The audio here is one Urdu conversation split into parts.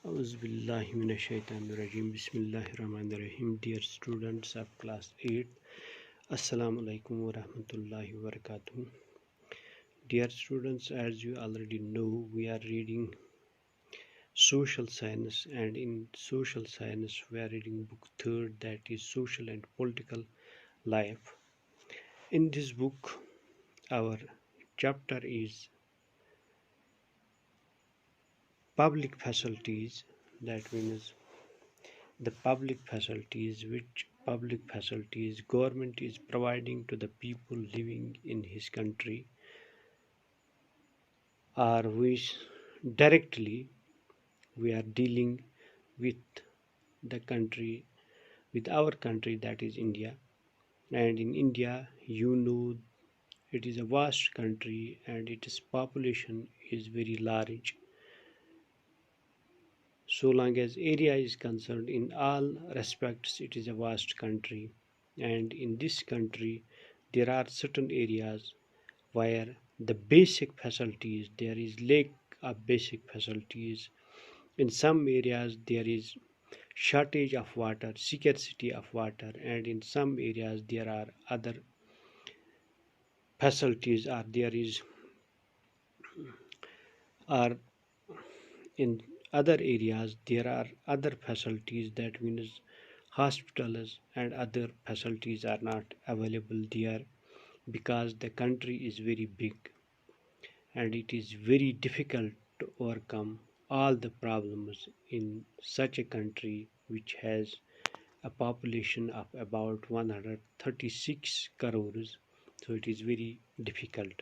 Auzu billahi minash-shaytanir-rajim. Bismillahir-rahmanir-rahim. Dear students of class 8, Assalamu alaikum wa rahmatullahi wa barakatuh. Dear students, as you already know, we are reading social science, and in social science we are reading book 3rd, that is social and political life. In this book, our chapter is public facilities. That means the public facilities, which public facilities government is providing to the people living in his country, or which directly we are dealing with the country, with our country, that is India. And in India, you know, it is a vast country and its population is very large. So long as area is concerned, in all respects it is a vast country, and in this country there are certain areas where the basic facilities, there is lack of basic facilities. In some areas there is shortage of water, scarcity of water, and in some areas there are other facilities, or there is, or in other areas there are other facilities. That means hospitals and other facilities are not available there, because the country is very big and it is very difficult to overcome all the problems in such a country which has a population of about 136 crores. So it is very difficult.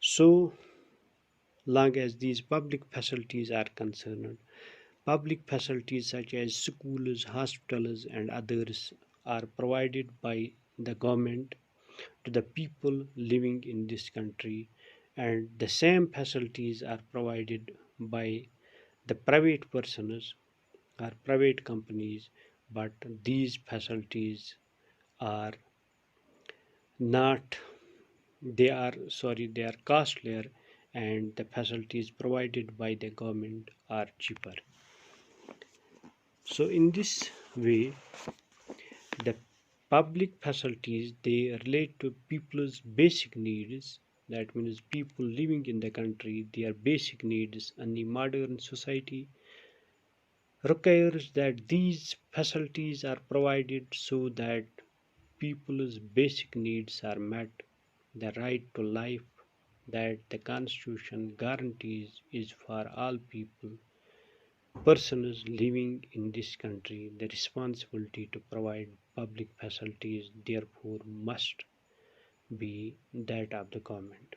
So long as these public facilities are concerned, public facilities such as schools, hospitals, and others are provided by the government to the people living in this country, and the same facilities are provided by the private persons or private companies, but these facilities are not, they are costlier, and the facilities provided by the government are cheaper. So in this way, the public facilities, they relate to people's basic needs. That means people living in the country, their basic needs, and the modern society requires that these facilities are provided so that people's basic needs are met. The right to life that the Constitution guarantees is for all people, persons living in this country. The responsibility to provide public facilities therefore must be that of the government.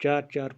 4-4,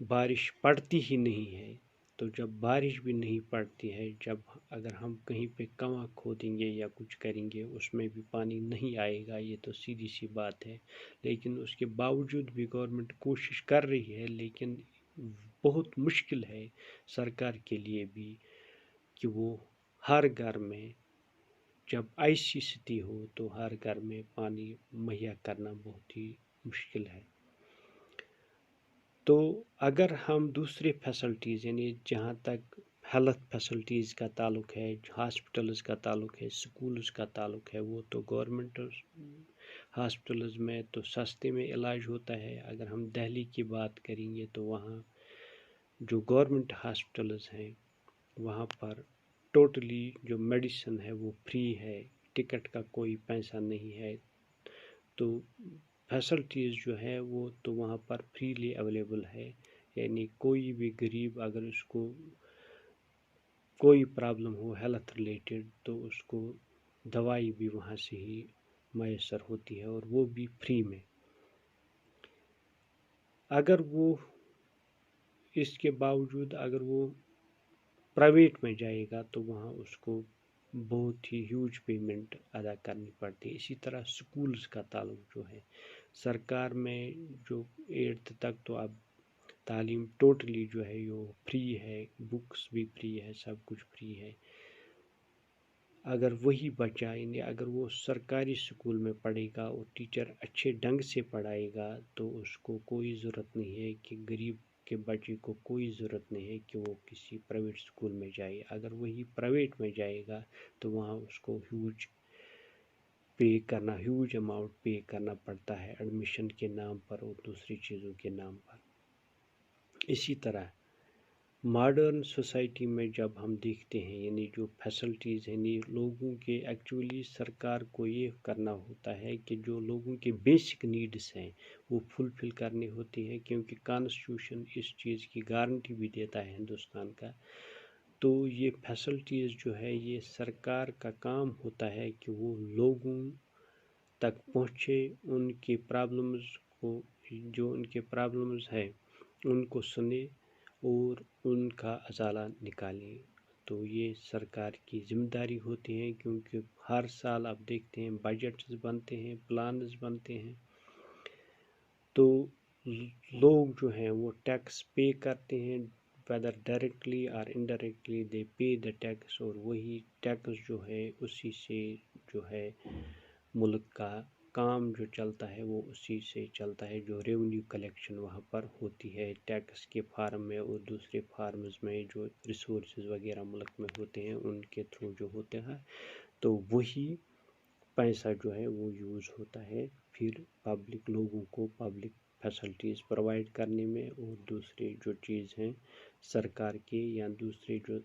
بارش پڑتی ہی نہیں ہے، تو جب بارش بھی نہیں پڑتی ہے، جب اگر ہم کہیں پہ کنواں کھودیں گے یا کچھ کریں گے اس میں بھی پانی نہیں آئے گا، یہ تو سیدھی سی بات ہے۔ لیکن اس کے باوجود بھی گورنمنٹ کوشش کر رہی ہے، لیکن بہت مشکل ہے سرکار کے لیے بھی کہ وہ ہر گھر میں جب ایسی ستھی ہو تو ہر گھر میں پانی مہیا کرنا بہت ہی مشکل ہے۔ تو اگر ہم دوسرے فیسلٹیز یعنی جہاں تک ہیلتھ فیسلٹیز کا تعلق ہے، ہاسپٹلز کا تعلق ہے، سکولز کا تعلق ہے، وہ تو گورنمنٹ ہاسپٹلز میں تو سستے میں علاج ہوتا ہے۔ اگر ہم دہلی کی بات کریں گے تو وہاں جو گورنمنٹ ہاسپٹلز ہیں وہاں پر ٹوٹلی جو میڈیسن ہے وہ فری ہے، ٹکٹ کا کوئی پیسہ نہیں ہے، تو فیسلٹیز جو ہے وہ تو وہاں پر فریلی اویلیبل ہے۔ یعنی کوئی بھی غریب اگر اس کو کوئی پرابلم ہو ہیلتھ ریلیٹڈ تو اس کو دوائی بھی وہاں سے ہی میسر ہوتی ہے، اور وہ بھی فری میں۔ اگر وہ اس کے باوجود اگر وہ پرائیویٹ میں جائے گا تو وہاں اس کو بہت ہی ہیوج پیمنٹ ادا کرنی پڑتی ہے۔ اسی طرح سکولز کا تعلق جو ہے، سرکار میں جو 8th تک تو اب تعلیم ٹوٹلی جو ہے وہ فری ہے، بکس بھی فری ہے، سب کچھ فری ہے۔ اگر وہی بچہ یعنی اگر وہ سرکاری اسکول میں پڑھے گا اور ٹیچر اچھے ڈھنگ سے پڑھائے گا تو اس کو کوئی ضرورت نہیں ہے کہ غریب کے بچے کو کوئی ضرورت نہیں ہے کہ وہ کسی پرائیویٹ اسکول میں جائے۔ اگر وہی پرائیویٹ میں جائے گا تو وہاں اس کو ہیوج اماؤنٹ پے کرنا پڑتا ہے ایڈمیشن کے نام پر اور دوسری چیزوں کے نام پر۔ اسی طرح ماڈرن سوسائٹی میں جب ہم دیکھتے ہیں یعنی جو فیسلٹیز ہیں یعنی لوگوں کے ایکچولی سرکار کو یہ کرنا ہوتا ہے کہ جو لوگوں کے بیسک نیڈس ہیں وہ فلفل کرنے ہوتے ہیں، کیونکہ کانسٹیٹیوشن اس چیز کی گارنٹی بھی دیتا ہے ہندوستان کا۔ تو یہ فیسلٹیز جو ہے یہ سرکار کا کام ہوتا ہے کہ وہ لوگوں تک پہنچے، ان کے پرابلمز کو جو ان کے پرابلمز ہیں ان کو سنے اور ان کا ازالہ نکالیں۔ تو یہ سرکار کی ذمہ داری ہوتی ہے، کیونکہ ہر سال آپ دیکھتے ہیں بجٹس بنتے ہیں، پلانز بنتے ہیں، تو لوگ جو ہیں وہ ٹیکس پے کرتے ہیں، whether directly or indirectly they pay the tax، اور وہی ٹیکس جو ہے اسی سے جو ہے ملک کا کام جو چلتا ہے وہ اسی سے چلتا ہے، جو ریونیو کلیکشن وہاں پر ہوتی ہے ٹیکس کے فارم میں اور دوسرے فارمز میں جو ریسورسز وغیرہ ملک میں ہوتے ہیں ان کے تھرو جو ہوتے ہیں، تو وہی پیسہ جو ہے وہ یوز ہوتا ہے پھر پبلک لوگوں کو پبلک فیسلٹیز پرووائڈ کرنے میں، اور دوسری جو چیز ہیں سرکار کے یا دوسرے جو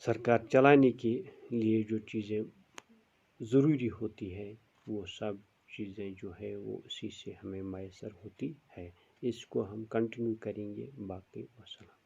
سرکار چلانے کے لیے جو چیزیں ضروری ہوتی ہے وہ سب چیزیں جو ہے وہ اسی سے ہمیں میسر ہوتی ہے۔ اس کو ہم کنٹینیو کریں گے، باقی وسلام۔